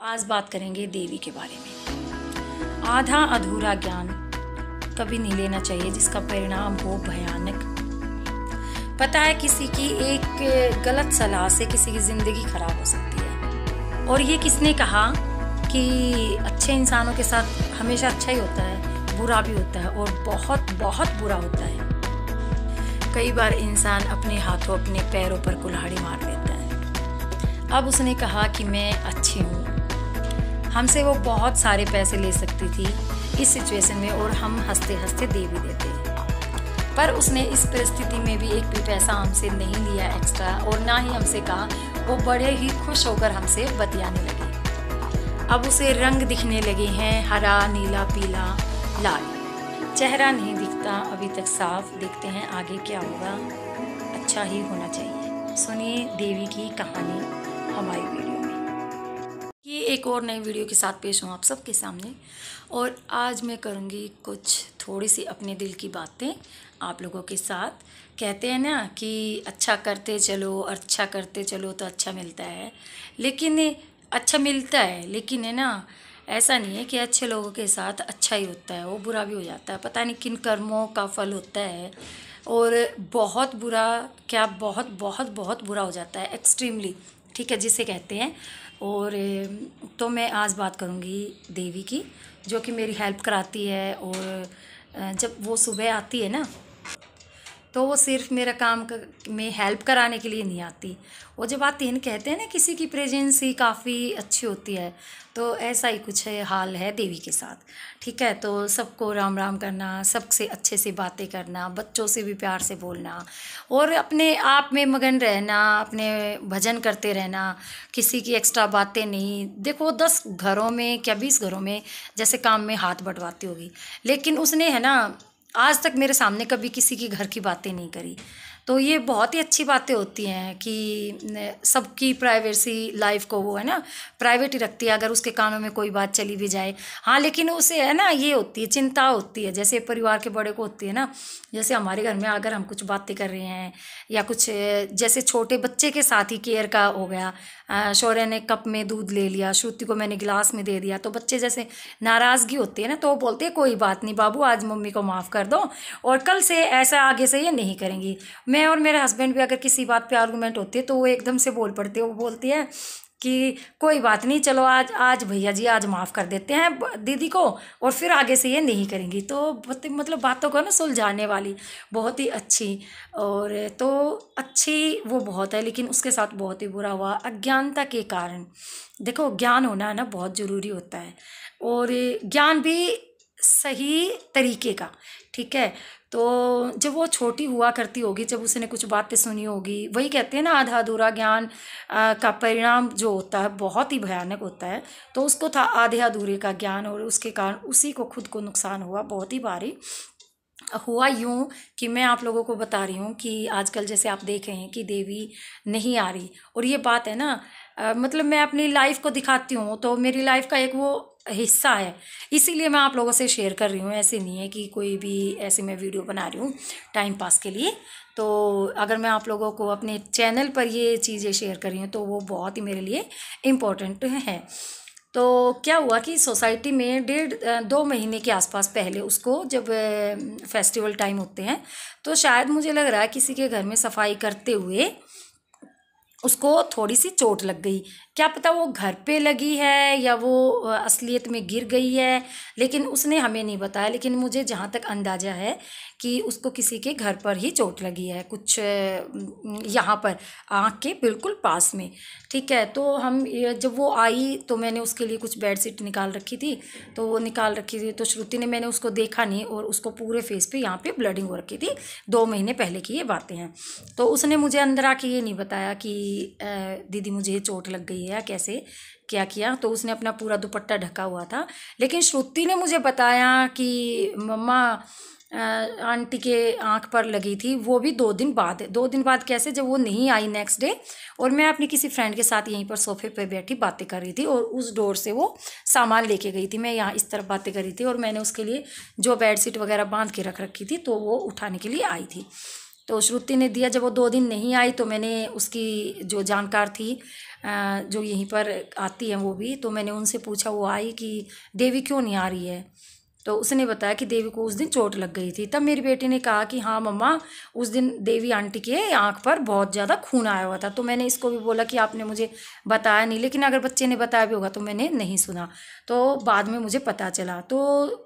आज बात करेंगे देवी के बारे में। आधा अधूरा ज्ञान कभी नहीं लेना चाहिए जिसका परिणाम हो भयानक। पता है किसी की एक गलत सलाह से किसी की ज़िंदगी खराब हो सकती है। और ये किसने कहा कि अच्छे इंसानों के साथ हमेशा अच्छा ही होता है, बुरा भी होता है और बहुत बहुत बुरा होता है। कई बार इंसान अपने हाथों अपने पैरों पर कुल्हाड़ी मार लेता है। अब उसने कहा कि मैं अच्छी हूँ, हमसे वो बहुत सारे पैसे ले सकती थी इस सिचुएशन में और हम हंसते हंसते दे भी देते। पर उसने इस परिस्थिति में भी एक भी पैसा हमसे नहीं लिया एक्स्ट्रा और ना ही हमसे कहा। वो बड़े ही खुश होकर हमसे बतियाने लगी। अब उसे रंग दिखने लगे हैं, हरा, नीला, पीला, लाल। चेहरा नहीं दिखता अभी तक साफ। देखते हैं आगे क्या होगा। अच्छा ही होना चाहिए। सुनिए देवी की कहानी हमारी वीडियो में। ये एक और नई वीडियो के साथ पेश हूँ आप सबके सामने और आज मैं करूँगी कुछ थोड़ी सी अपने दिल की बातें आप लोगों के साथ। कहते हैं ना कि अच्छा करते चलो तो अच्छा मिलता है। लेकिन अच्छा मिलता है, लेकिन है ना, ऐसा नहीं है कि अच्छे लोगों के साथ अच्छा ही होता है, वो बुरा भी हो जाता है। पता नहीं किन कर्मों का फल होता है और बहुत बुरा क्या बहुत बहुत बहुत बुरा हो जाता है, एक्सट्रीमली, ठीक है, जिसे कहते हैं। और तो मैं आज बात करूँगी देवी की, जो कि मेरी हेल्प कराती है। और जब वो सुबह आती है ना, तो वो सिर्फ मेरा में हेल्प कराने के लिए नहीं आती। वो जब आती है ना, कहते हैं ना किसी की प्रेजेंस ही काफ़ी अच्छी होती है। तो ऐसा ही कुछ हाल है देवी के साथ, ठीक है। तो सबको राम राम करना, सबसे अच्छे से बातें करना, बच्चों से भी प्यार से बोलना और अपने आप में मगन रहना, अपने भजन करते रहना, किसी की एक्स्ट्रा बातें नहीं। देखो 10 घरों में क्या 20 घरों में जैसे काम में हाथ बंटवाती होगी, लेकिन उसने है ना आज तक मेरे सामने कभी किसी की घर की बातें नहीं करी। तो ये बहुत ही अच्छी बातें होती हैं कि सबकी प्राइवेसी लाइफ को वो है ना प्राइवेट ही रखती है, अगर उसके कानों में कोई बात चली भी जाए। हाँ, लेकिन उसे है ना ये होती है, चिंता होती है, जैसे परिवार के बड़े को होती है ना। जैसे हमारे घर में अगर हम कुछ बातें कर रहे हैं या कुछ जैसे छोटे बच्चे के साथ ही केयर का हो गया, शौर्य ने कप में दूध ले लिया, श्रुति को मैंने गिलास में दे दिया, तो बच्चे जैसे नाराज़गी होती है ना, तो वो बोलते हैं कोई बात नहीं बाबू, आज मम्मी को माफ़ कर दो और कल से ऐसा आगे से ये नहीं करेंगी। मैं और मेरे हस्बैंड भी अगर किसी बात पे आर्गूमेंट होती है तो वो एकदम से बोल पड़ते हैं। वो बोलती है कि कोई बात नहीं, चलो आज भैया जी आज माफ़ कर देते हैं दीदी को और फिर आगे से ये नहीं करेंगी। तो मतलब बातों को ना सुलझाने वाली, बहुत ही अच्छी। और तो अच्छी वो बहुत है, लेकिन उसके साथ बहुत ही बुरा हुआ अज्ञानता के कारण। देखो ज्ञान होना ना बहुत ज़रूरी होता है और ज्ञान भी सही तरीके का, ठीक है। तो जब वो छोटी हुआ करती होगी, जब उसने कुछ बातें सुनी होगी, वही कहते हैं ना आधा अधूरा ज्ञान का परिणाम जो होता है बहुत ही भयानक होता है। तो उसको था आधे अधूरे का ज्ञान और उसके कारण उसी को खुद को नुकसान हुआ, बहुत ही भारी हुआ। यूँ कि मैं आप लोगों को बता रही हूँ कि आजकल जैसे आप देख रहे हैं कि देवी नहीं आ रही, और ये बात है ना मतलब मैं अपनी लाइफ को दिखाती हूँ तो मेरी लाइफ का एक वो हिस्सा है, इसीलिए मैं आप लोगों से शेयर कर रही हूँ। ऐसे नहीं है कि कोई भी ऐसे मैं वीडियो बना रही हूँ टाइम पास के लिए। तो अगर मैं आप लोगों को अपने चैनल पर ये चीज़ें शेयर कर रही हूँ तो वो बहुत ही मेरे लिए इम्पोर्टेंट है। तो क्या हुआ कि सोसाइटी में 1.5-2 महीने के आसपास पहले उसको जब फेस्टिवल टाइम होते हैं तो शायद मुझे लग रहा है किसी के घर में सफाई करते हुए उसको थोड़ी सी चोट लग गई। क्या पता वो घर पे लगी है या वो असलियत में गिर गई है, लेकिन उसने हमें नहीं बताया। लेकिन मुझे जहाँ तक अंदाज़ा है कि उसको किसी के घर पर ही चोट लगी है, कुछ यहाँ पर आँख के बिल्कुल पास में, ठीक है। तो हम जब वो आई तो मैंने उसके लिए कुछ बेड शीट निकाल रखी थी, तो वो निकाल रखी थी तो श्रुति ने, मैंने उसको देखा नहीं और उसको पूरे फेस पे यहाँ पे ब्लडिंग हो रखी थी। 2 महीने पहले की ये बातें हैं। तो उसने मुझे अंदर आके ये नहीं बताया कि दीदी मुझे चोट लग गई है, कैसे क्या किया। तो उसने अपना पूरा दुपट्टा ढका हुआ था। लेकिन श्रुति ने मुझे बताया कि मम्मा आंटी के आंख पर लगी थी, वो भी 2 दिन बाद। 2 दिन बाद कैसे, जब वो नहीं आई नेक्स्ट डे और मैं अपनी किसी फ्रेंड के साथ यहीं पर सोफे पे बैठी बातें कर रही थी और उस डोर से वो सामान लेके गई थी। मैं यहाँ इस तरफ बातें कर रही थी और मैंने उसके लिए जो बेडशीट वगैरह बांध के रख रखी थी तो वो उठाने के लिए आई थी। तो श्रुति ने दिया। जब वो 2 दिन नहीं आई तो मैंने उसकी जो जानकार थी जो यहीं पर आती है वो भी, तो मैंने उनसे पूछा, वो आई कि देवी क्यों नहीं आ रही है। तो उसने बताया कि देवी को उस दिन चोट लग गई थी। तब मेरी बेटी ने कहा कि हाँ मम्मा, उस दिन देवी आंटी के आंख पर बहुत ज़्यादा खून आया हुआ था। तो मैंने इसको भी बोला कि आपने मुझे बताया नहीं, लेकिन अगर बच्चे ने बताया भी होगा तो मैंने नहीं सुना। तो बाद में मुझे पता चला। तो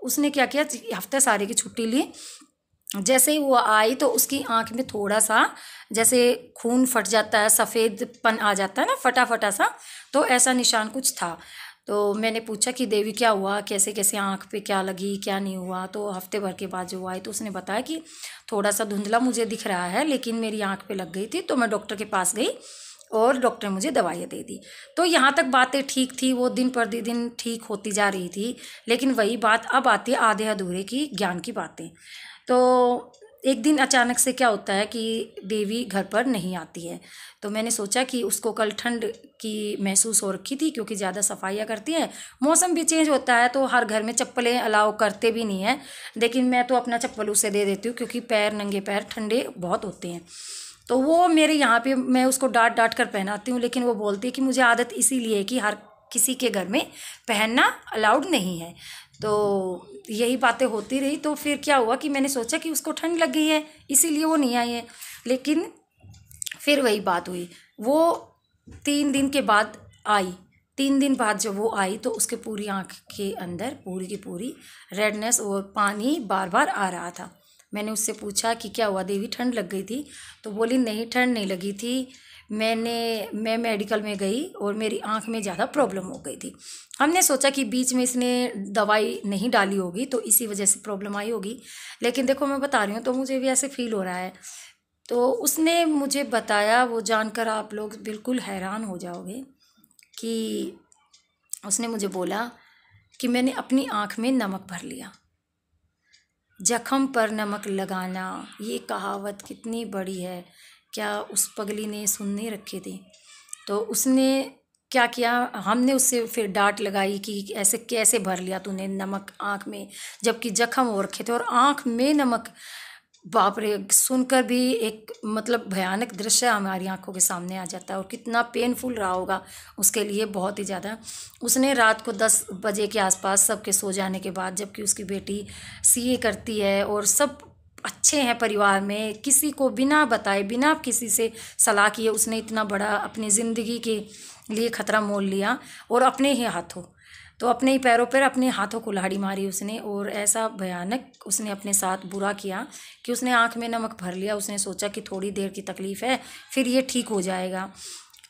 उसने क्या किया, हफ्ते सारे की छुट्टी ली। जैसे ही वो आई तो उसकी आंख में थोड़ा सा जैसे खून फट जाता है, सफ़ेदपन आ जाता है ना, फटा फटा सा, तो ऐसा निशान कुछ था। तो मैंने पूछा कि देवी क्या हुआ, कैसे कैसे आंख पे क्या लगी, क्या नहीं हुआ। तो हफ्ते भर के बाद जो आई तो उसने बताया कि थोड़ा सा धुंधला मुझे दिख रहा है, लेकिन मेरी आंख पे लग गई थी। तो मैं डॉक्टर के पास गई और डॉक्टर ने मुझे दवाइयाँ दे दी। तो यहाँ तक बातें ठीक थी, वो दिन पर दिन ठीक होती जा रही थी। लेकिन वही बात अब आती है आधे अधूरे की ज्ञान की बातें। तो एक दिन अचानक से क्या होता है कि देवी घर पर नहीं आती है। तो मैंने सोचा कि उसको कल ठंड की महसूस हो रखी थी, क्योंकि ज़्यादा सफाइयाँ करती हैं, मौसम भी चेंज होता है तो हर घर में चप्पलें अलाउ करते भी नहीं हैं। लेकिन मैं तो अपना चप्पल उसे दे देती हूँ, क्योंकि पैर, नंगे पैर ठंडे बहुत होते हैं। तो वो मेरे यहाँ पे, मैं उसको डांट डांट कर पहनाती हूँ, लेकिन वो बोलती है कि मुझे आदत इसीलिए है कि हर किसी के घर में पहनना अलाउड नहीं है। तो यही बातें होती रही। तो फिर क्या हुआ कि मैंने सोचा कि उसको ठंड लग गई है इसीलिए वो नहीं आई है। लेकिन फिर वही बात हुई, वो 3 दिन के बाद आई। 3 दिन बाद जब वो आई तो उसके पूरी आँख के अंदर पूरी की पूरी रेडनेस और पानी बार बार आ रहा था। मैंने उससे पूछा कि क्या हुआ देवी, ठंड लग गई थी? तो बोली नहीं, ठंड नहीं लगी थी, मैं मेडिकल में गई और मेरी आंख में ज़्यादा प्रॉब्लम हो गई थी। हमने सोचा कि बीच में इसने दवाई नहीं डाली होगी तो इसी वजह से प्रॉब्लम आई होगी। लेकिन देखो मैं बता रही हूँ तो मुझे भी ऐसे फील हो रहा है। तो उसने मुझे बताया, वो जानकर आप लोग बिल्कुल हैरान हो जाओगे कि उसने मुझे बोला कि मैंने अपनी आंख में नमक भर लिया। जख्म पर नमक लगाना, ये कहावत कितनी बड़ी है, क्या उस पगली ने सुन नहीं रखी थी? तो उसने क्या किया, हमने उससे फिर डांट लगाई कि ऐसे कैसे भर लिया तूने नमक आँख में, जबकि जख्म हो रखे थे और आँख में नमक। बाप रे, सुनकर भी एक मतलब भयानक दृश्य हमारी आंखों के सामने आ जाता है। और कितना पेनफुल रहा होगा उसके लिए, बहुत ही ज़्यादा। उसने रात को 10 बजे के आसपास सबके सो जाने के बाद, जबकि उसकी बेटी सीए करती है और सब अच्छे हैं परिवार में, किसी को बिना बताए, बिना किसी से सलाह किए उसने इतना बड़ा अपनी ज़िंदगी के लिए ख़तरा मोल लिया और अपने ही हाथों, तो अपने ही पैरों पर अपने हाथों कुल्हाड़ी मारी उसने। और ऐसा भयानक उसने अपने साथ बुरा किया कि उसने आंख में नमक भर लिया। उसने सोचा कि थोड़ी देर की तकलीफ़ है, फिर ये ठीक हो जाएगा।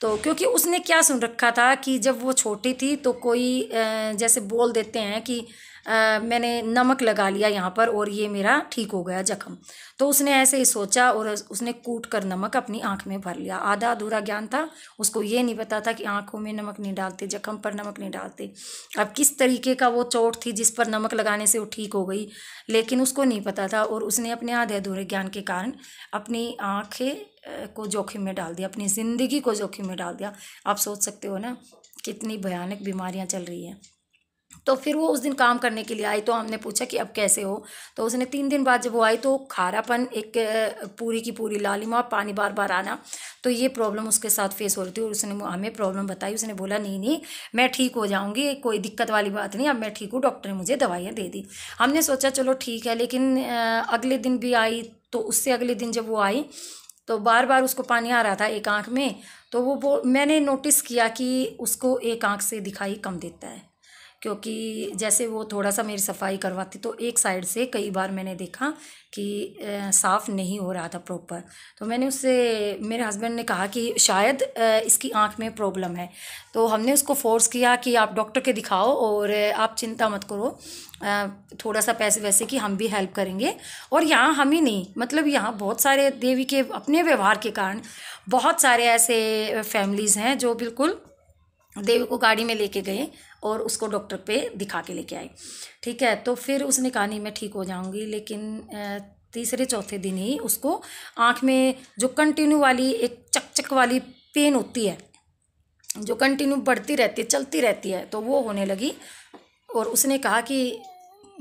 तो क्योंकि उसने क्या सुन रखा था कि जब वो छोटी थी तो कोई जैसे बोल देते हैं कि मैंने नमक लगा लिया यहाँ पर और ये मेरा ठीक हो गया जख्म। तो उसने ऐसे ही सोचा और उसने कूट कर नमक अपनी आंख में भर लिया। आधा अधूरा ज्ञान था, उसको ये नहीं पता था कि आंखों में नमक नहीं डालते, जख्म पर नमक नहीं डालते। अब किस तरीके का वो चोट थी जिस पर नमक लगाने से वो ठीक हो गई, लेकिन उसको नहीं पता था। और उसने अपने आधे अधूरे ज्ञान के कारण अपनी आँखें को जोखिम में डाल दिया, अपनी ज़िंदगी को जोखिम में डाल दिया। आप सोच सकते हो ना कितनी भयानक बीमारियां चल रही हैं। तो फिर वो उस दिन काम करने के लिए आई, तो हमने पूछा कि अब कैसे हो? तो उसने 3 दिन बाद जब वो आई तो खारापन, एक पूरी की पूरी लालिमा, पानी बार बार आना, तो ये प्रॉब्लम उसके साथ फेस हो रही थी। और उसने हमें प्रॉब्लम बताई। उसने बोला नहीं नहीं, मैं ठीक हो जाऊंगी, कोई दिक्कत वाली बात नहीं, अब मैं ठीक हूँ, डॉक्टर ने मुझे दवाइयाँ दे दी। हमने सोचा चलो ठीक है। लेकिन अगले दिन भी आई, तो उससे अगले दिन जब वो आई तो बार बार उसको पानी आ रहा था एक आँख में। तो वो मैंने नोटिस किया कि उसको एक आँख से दिखाई कम देता है, क्योंकि जैसे वो थोड़ा सा मेरी सफाई करवाती तो एक साइड से कई बार मैंने देखा कि साफ़ नहीं हो रहा था प्रॉपर। तो मैंने उससे, मेरे हस्बैंड ने कहा कि शायद इसकी आंख में प्रॉब्लम है। तो हमने उसको फोर्स किया कि आप डॉक्टर के दिखाओ और आप चिंता मत करो, थोड़ा सा पैसे वैसे कि हम भी हेल्प करेंगे। और यहाँ हम ही नहीं, मतलब यहाँ बहुत सारे देवी के अपने व्यवहार के कारण बहुत सारे ऐसे फैमिलीज़ हैं जो बिल्कुल देवी को गाड़ी में लेके गए और उसको डॉक्टर पे दिखा के लेके आए। ठीक है, तो फिर उसने कहा नहीं मैं ठीक हो जाऊंगी। लेकिन तीसरे चौथे दिन ही उसको आँख में जो कंटिन्यू वाली एक चकचक वाली पेन होती है, जो कंटिन्यू बढ़ती रहती है, चलती रहती है, तो वो होने लगी। और उसने कहा कि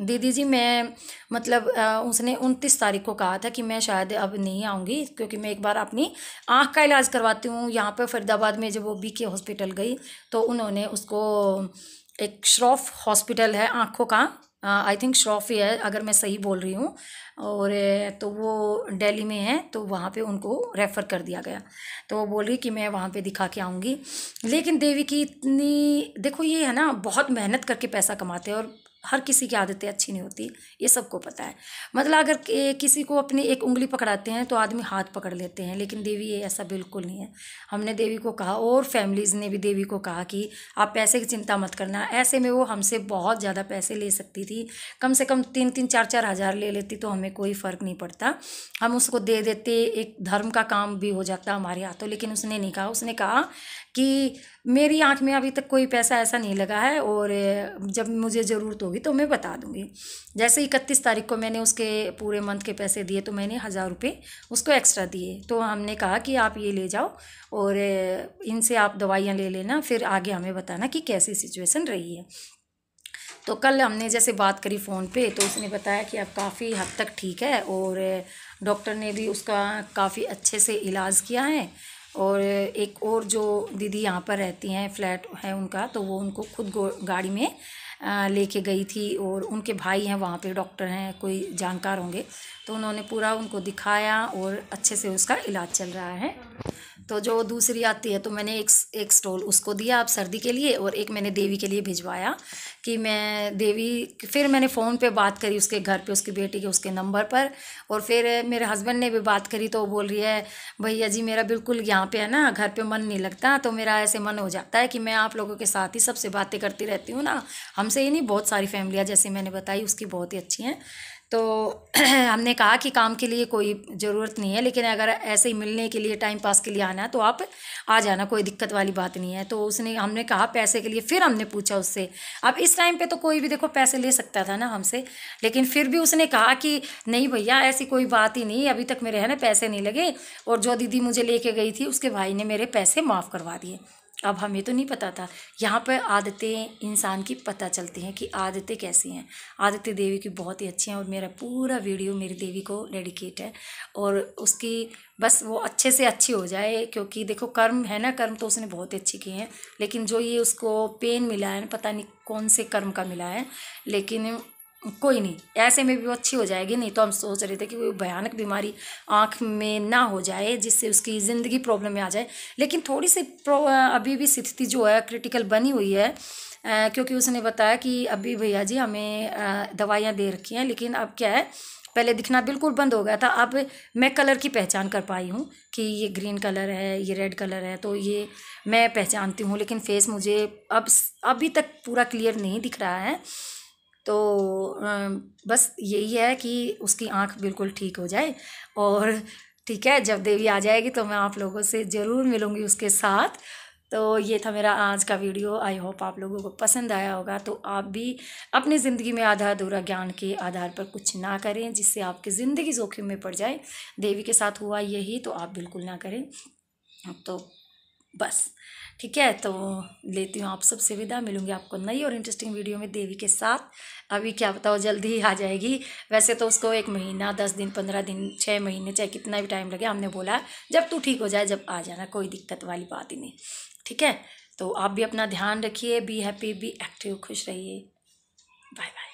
दीदी जी मैं मतलब उसने 29 तारीख को कहा था कि मैं शायद अब नहीं आऊँगी, क्योंकि मैं एक बार अपनी आँख का इलाज करवाती हूँ यहाँ पे फरीदाबाद में। जब वो बीके हॉस्पिटल गई तो उन्होंने उसको, एक श्रॉफ हॉस्पिटल है आँखों का, आई थिंक श्रॉफ ही है अगर मैं सही बोल रही हूँ, और तो वो दिल्ली में है, तो वहाँ पे उनको रेफ़र कर दिया गया। तो वो बोल रही कि मैं वहाँ पे दिखा के आऊँगी। लेकिन देवी की इतनी, देखो ये है ना, बहुत मेहनत करके पैसा कमाते हैं और हर किसी की आदतें अच्छी नहीं होती, ये सबको पता है। मतलब अगर किसी को अपनी एक उंगली पकड़ाते हैं तो आदमी हाथ पकड़ लेते हैं, लेकिन देवी ये ऐसा बिल्कुल नहीं है। हमने देवी को कहा और फैमिलीज़ ने भी देवी को कहा कि आप पैसे की चिंता मत करना। ऐसे में वो हमसे बहुत ज़्यादा पैसे ले सकती थी, कम से कम 3-3 4-4 हज़ार ले लेती तो हमें कोई फ़र्क नहीं पड़ता, हम उसको दे देते, एक धर्म का काम भी हो जाता हमारे हाथों। लेकिन उसने नहीं कहा, उसने कहा कि मेरी आंख में अभी तक कोई पैसा ऐसा नहीं लगा है और जब मुझे ज़रूरत होगी तो मैं बता दूंगी। जैसे 31 तारीख को मैंने उसके पूरे मंथ के पैसे दिए तो मैंने 1000 रुपये उसको एक्स्ट्रा दिए। तो हमने कहा कि आप ये ले जाओ और इनसे आप दवाइयाँ ले लेना, फिर आगे हमें बताना कि कैसी सिचुएशन रही है। तो कल हमने जैसे बात करी फ़ोन पे तो उसने बताया कि अब काफ़ी हद तक ठीक है और डॉक्टर ने भी उसका काफ़ी अच्छे से इलाज किया है। और एक और जो दीदी यहाँ पर रहती हैं, फ्लैट है उनका, तो वो उनको खुद गाड़ी में लेके गई थी और उनके भाई हैं वहाँ पे डॉक्टर हैं, कोई जानकार होंगे, तो उन्होंने पूरा उनको दिखाया और अच्छे से उसका इलाज चल रहा है। तो जो दूसरी आती है तो मैंने एक स्टॉल उसको दिया अब सर्दी के लिए, और एक मैंने देवी के लिए भिजवाया कि मैं देवी, फिर मैंने फ़ोन पे बात करी उसके घर पे, उसकी बेटी के उसके नंबर पर, और फिर मेरे हस्बैंड ने भी बात करी तो वो बोल रही है भैया जी मेरा बिल्कुल यहाँ पे है ना घर पे मन नहीं लगता, तो मेरा ऐसे मन हो जाता है कि मैं आप लोगों के साथ ही सबसे बातें करती रहती हूँ ना, हमसे ही नहीं बहुत सारी फैमिलियाँ जैसे मैंने बताई उसकी बहुत ही अच्छी हैं। तो हमने कहा कि काम के लिए कोई ज़रूरत नहीं है, लेकिन अगर ऐसे ही मिलने के लिए टाइम पास के लिए आना है तो आप आ जाना, कोई दिक्कत वाली बात नहीं है। तो उसने, हमने कहा पैसे के लिए, फिर हमने पूछा उससे, अब इस टाइम पे तो कोई भी देखो पैसे ले सकता था ना हमसे, लेकिन फिर भी उसने कहा कि नहीं भैया ऐसी कोई बात ही नहीं, अभी तक मेरे है ना पैसे नहीं लगे, और जो दीदी मुझे लेके गई थी उसके भाई ने मेरे पैसे माफ़ करवा दिए। अब हमें तो नहीं पता था, यहाँ पर आदतें इंसान की पता चलती हैं कि आदतें कैसी हैं। आदतें देवी की बहुत ही अच्छी हैं और मेरा पूरा वीडियो मेरी देवी को डेडिकेट है, और उसकी बस वो अच्छे से अच्छी हो जाए, क्योंकि देखो कर्म है ना, कर्म तो उसने बहुत अच्छे किए हैं, लेकिन जो ये उसको पेन मिला है पता नहीं कौन से कर्म का मिला है, लेकिन कोई नहीं, ऐसे में भी वो अच्छी हो जाएगी। नहीं तो हम सोच रहे थे कि कोई भयानक बीमारी आँख में ना हो जाए जिससे उसकी ज़िंदगी प्रॉब्लम में आ जाए, लेकिन थोड़ी सी अभी भी स्थिति जो है क्रिटिकल बनी हुई है, क्योंकि उसने बताया कि अभी भैया जी हमें दवाइयाँ दे रखी हैं, लेकिन अब क्या है, पहले दिखना बिल्कुल बंद हो गया था, अब मैं कलर की पहचान कर पाई हूँ कि ये ग्रीन कलर है, ये रेड कलर है, तो ये मैं पहचानती हूँ, लेकिन फेस मुझे अब अभी तक पूरा क्लियर नहीं दिख रहा है। तो बस यही है कि उसकी आँख बिल्कुल ठीक हो जाए, और ठीक है जब देवी आ जाएगी तो मैं आप लोगों से ज़रूर मिलूँगी उसके साथ। तो ये था मेरा आज का वीडियो, आई होप आप लोगों को पसंद आया होगा। तो आप भी अपनी ज़िंदगी में आधा अधूरा ज्ञान के आधार पर कुछ ना करें जिससे आपकी ज़िंदगी जोखिम में पड़ जाए। देवी के साथ हुआ यही, तो आप बिल्कुल ना करें। तो बस ठीक है, तो लेती हूँ आप सबसे विदा, मिलूंगी आपको नई और इंटरेस्टिंग वीडियो में देवी के साथ। अभी क्या बताओ जल्दी ही आ जाएगी, वैसे तो उसको 1 महीना 10 दिन 15 दिन 6 महीने चाहे कितना भी टाइम लगे, हमने बोला जब तू ठीक हो जाए जब आ जाना, कोई दिक्कत वाली बात ही नहीं। ठीक है, तो आप भी अपना ध्यान रखिए, बी हैप्पी, बी एक्टिव, खुश रहिए। Bye bye.